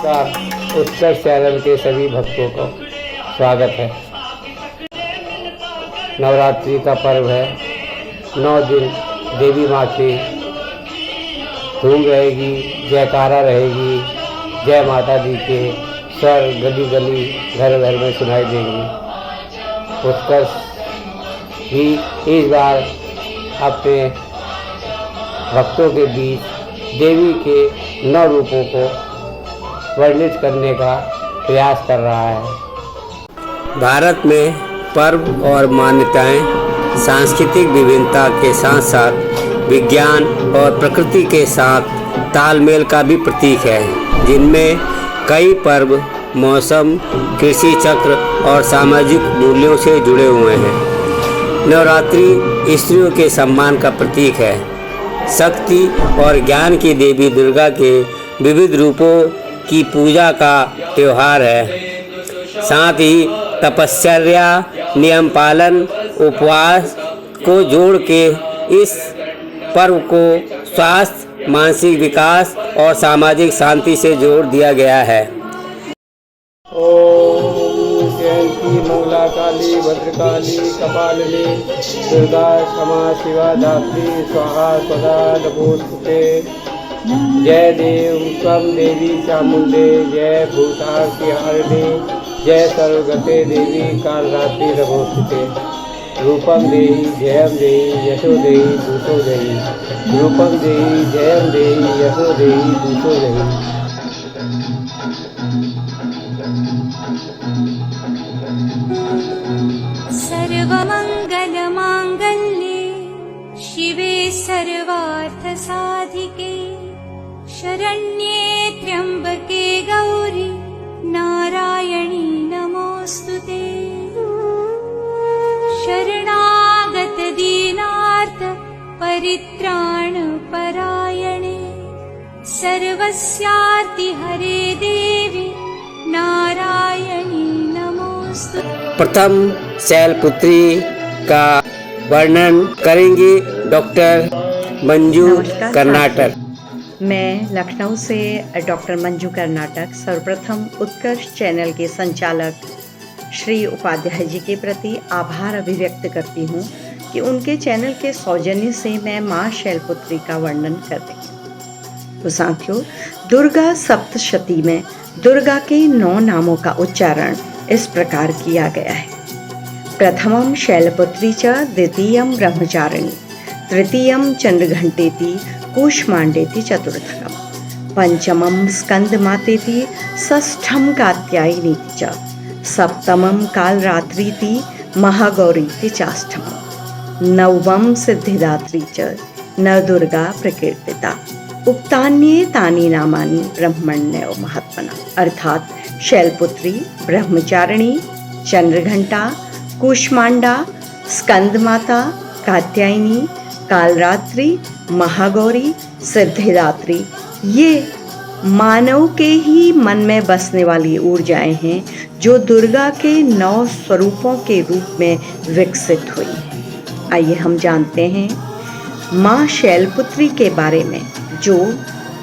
नमस्कार। उत्कर्ष चैनल के सभी भक्तों को स्वागत है। नवरात्रि का पर्व है। 9 दिन देवी माँ की धूम रहेगी, जयकारा रहेगी। जय माता दी के स्वर गली गली घर घर में सुनाई देंगी। उत्कर्ष भी इस बार अपने भक्तों के बीच देवी के 9 रूपों को वर्णित करने का प्रयास कर रहा है। भारत में पर्व और मान्यताएं सांस्कृतिक विभिन्नता के साथ साथ विज्ञान और प्रकृति के साथ तालमेल का भी प्रतीक है, जिनमें कई पर्व मौसम, कृषि चक्र और सामाजिक मूल्यों से जुड़े हुए हैं। नवरात्रि स्त्रियों के सम्मान का प्रतीक है। शक्ति और ज्ञान की देवी दुर्गा के विविध रूपों की पूजा का त्यौहार है। साथ ही तपश्चर्या, नियम पालन, उपवास को जोड़ के इस पर्व को स्वास्थ्य, मानसिक विकास और सामाजिक शांति से जोड़ दिया गया है। ओम जयंती मंगला काली भद्रकाली कपालिनी दुर्गा क्षमा शिवा धात्री स्वाहा स्वदा नमोस्तुते। जय देव त्वं देवी चामुंडे, जय भूतार्ति हारिणी, जय सर्वगते देवी कालरात्रि नमोस्तुते। रूपम देहि जयम देहि यशो देहि दूतो देहि। रूपम देहि जयम देहि यशो देहि दूतो देहि। सर्वमंगल मांगल्ये शिवे सर्वार्थ साधिके शरण्ये त्र्यंबके गौरी नारायणी नमोस्तुते। शरणागत दीनार्थ परित्राण परायणे सर्वस्यार्ति हरे देवी नारायणी नमोस्तुते। प्रथम शैलपुत्री का वर्णन करेंगे डॉक्टर मंजू कर्नाटक। मैं लखनऊ से डॉक्टर मंजू कर्नाटक सर्वप्रथम उत्कर्ष चैनल के संचालक श्री उपाध्याय जी के प्रति आभार अभिव्यक्त करती हूँ कि उनके चैनल के सौजन्य से मैं माँ शैलपुत्री का वर्णन कर रही हूँ। तो साथियों, दुर्गा सप्तशती में दुर्गा के 9 नामों का उच्चारण इस प्रकार किया गया है। प्रथमं शैलपुत्री च, द्वितीयं ब्रह्मचारिणी, तृतीयं चंद्रघंटेति, कूष्मांडेति चतुर्थकम्, पंचमं स्कंदमातेति, षष्ठं कात्यायनीति च, सप्तमं कालरात्रीति, महागौरीति चाष्टमम्, नवमं सिद्धिदात्री च नवदुर्गा प्रकीर्तिता। उक्तान्ये तानि नामानि ब्रह्मण्यो महात्मना। अर्थात शैलपुत्री, ब्रह्मचारिणी, चंद्रघंटा, कूष्मांडा, स्कंदमाता, कात्यायनी, कालरात्रि, महागौरी, सिद्धिदात्री, ये मानव के ही मन में बसने वाली ऊर्जाएं हैं जो दुर्गा के 9 स्वरूपों के रूप में विकसित हुई हैं। आइए हम जानते हैं माँ शैलपुत्री के बारे में, जो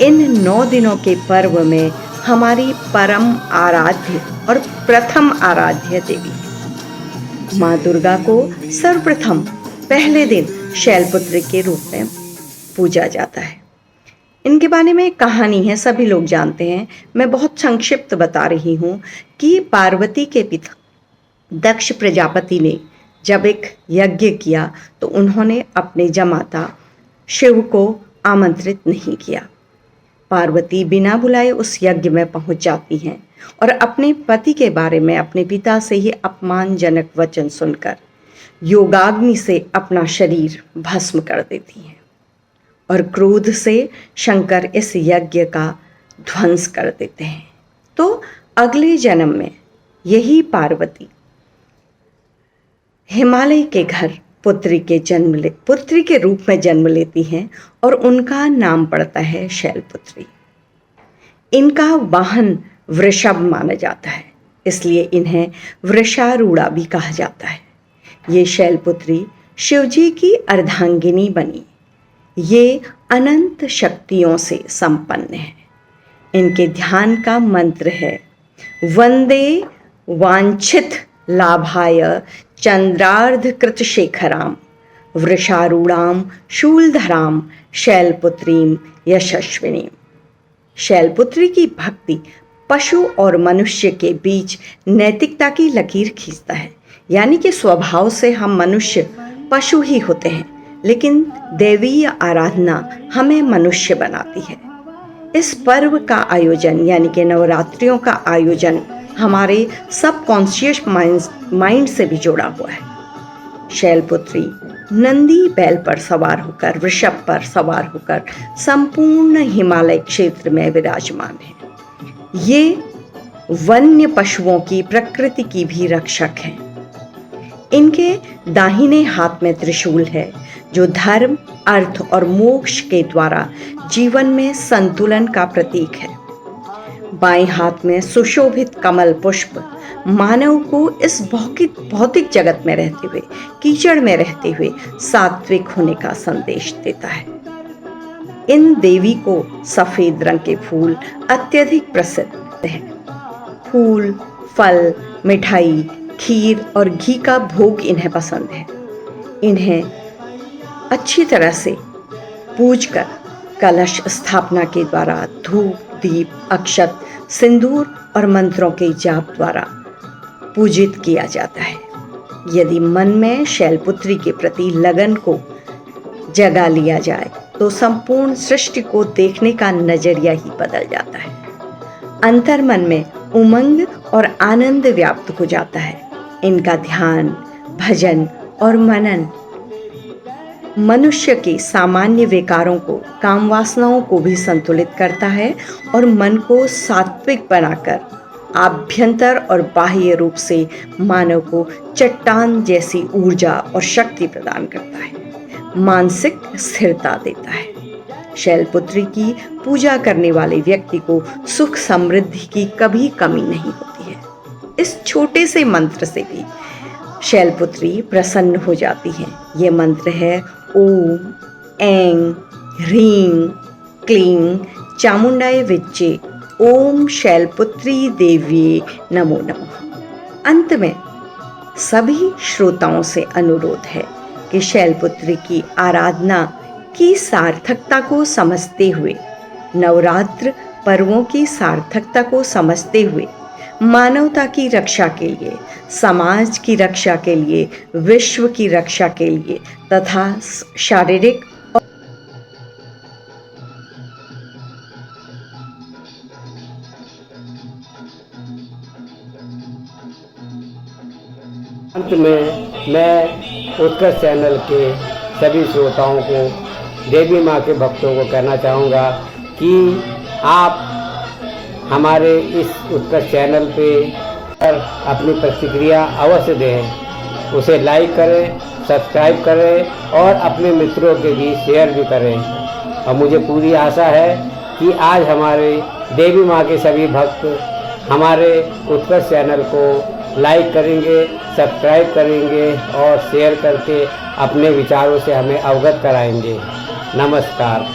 इन 9 दिनों के पर्व में हमारी परम आराध्य और प्रथम आराध्य देवी है। माँ दुर्गा को सर्वप्रथम पहले दिन शैलपुत्री के रूप में पूजा जाता है। इनके बारे में एक कहानी है, सभी लोग जानते हैं। मैं बहुत संक्षिप्त बता रही हूँ कि पार्वती के पिता दक्ष प्रजापति ने जब एक यज्ञ किया तो उन्होंने अपने जमाता शिव को आमंत्रित नहीं किया। पार्वती बिना बुलाए उस यज्ञ में पहुंच जाती हैं और अपने पति के बारे में अपने पिता से ही अपमानजनक वचन सुनकर योगाग्नि से अपना शरीर भस्म कर देती हैं और क्रोध से शंकर इस यज्ञ का ध्वंस कर देते हैं। तो अगले जन्म में यही पार्वती हिमालय के घर पुत्री के रूप में जन्म लेती हैं और उनका नाम पड़ता है शैलपुत्री। इनका वाहन वृषभ माना जाता है, इसलिए इन्हें वृषारूढ़ा भी कहा जाता है। ये शैलपुत्री शिवजी की अर्धांगिनी बनी। ये अनंत शक्तियों से संपन्न है। इनके ध्यान का मंत्र है वंदे वांछित लाभाय चंद्रार्धकृत शेखराम वृषारूढ़ाम शूलधराम शैलपुत्रीम यशस्विनीम। शैलपुत्री की भक्ति पशु और मनुष्य के बीच नैतिकता की लकीर खींचता है, यानी कि स्वभाव से हम मनुष्य पशु ही होते हैं, लेकिन दैवीय आराधना हमें मनुष्य बनाती है। इस पर्व का आयोजन यानी कि नवरात्रियों का आयोजन हमारे सबकॉन्शियस माइंड से भी जुड़ा हुआ है। शैलपुत्री नंदी बैल पर सवार होकर, वृषभ पर सवार होकर संपूर्ण हिमालय क्षेत्र में विराजमान है। ये वन्य पशुओं की प्रकृति की भी रक्षक हैं। इनके दाहिने हाथ में त्रिशूल है जो धर्म, अर्थ और मोक्ष के द्वारा जीवन में संतुलन का प्रतीक है। बाएं हाथ में सुशोभित कमल पुष्प मानव को इस भौतिक जगत में रहते हुए, कीचड़ में रहते हुए सात्विक होने का संदेश देता है। इन देवी को सफेद रंग के फूल अत्यधिक प्रसिद्ध हैं। फूल, फल, मिठाई, खीर और घी का भोग इन्हें पसंद है। इन्हें अच्छी तरह से पूजकर कलश स्थापना के द्वारा धूप, दीप, अक्षत, सिंदूर और मंत्रों के जाप द्वारा पूजित किया जाता है। यदि मन में शैलपुत्री के प्रति लगन को जगा लिया जाए तो संपूर्ण सृष्टि को देखने का नजरिया ही बदल जाता है। अंतर्मन में उमंग और आनंद व्याप्त हो जाता है। इनका ध्यान, भजन और मनन मनुष्य के सामान्य विकारों को, काम वासनाओं को भी संतुलित करता है और मन को सात्विक बनाकर आभ्यंतर और बाह्य रूप से मानव को चट्टान जैसी ऊर्जा और शक्ति प्रदान करता है, मानसिक स्थिरता देता है। शैलपुत्री की पूजा करने वाले व्यक्ति को सुख समृद्धि की कभी कमी नहीं होती है। इस छोटे से मंत्र से भी शैलपुत्री प्रसन्न हो जाती है। ये मंत्र है ओम ऐं ह्रीं क्लीं चामुंडाय विच्चे ओम शैलपुत्री देवी नमो नमः। अंत में सभी श्रोताओं से अनुरोध है कि शैलपुत्री की आराधना की सार्थकता को समझते हुए, नवरात्र पर्वों की सार्थकता को समझते हुए मानवता की रक्षा के लिए, समाज की रक्षा के लिए, विश्व की रक्षा के लिए तथा शारीरिक अंत में मैं उत्कर्ष चैनल के सभी श्रोताओं को, देवी माँ के भक्तों को कहना चाहूँगा कि आप हमारे इस उत्कर्ष चैनल पे अपनी प्रतिक्रिया अवश्य दें, उसे लाइक करें, सब्सक्राइब करें और अपने मित्रों के बीच शेयर भी करें। और मुझे पूरी आशा है कि आज हमारे देवी माँ के सभी भक्त हमारे उत्कर्ष चैनल को लाइक करेंगे, सब्सक्राइब करेंगे और शेयर करके अपने विचारों से हमें अवगत कराएंगे। नमस्कार।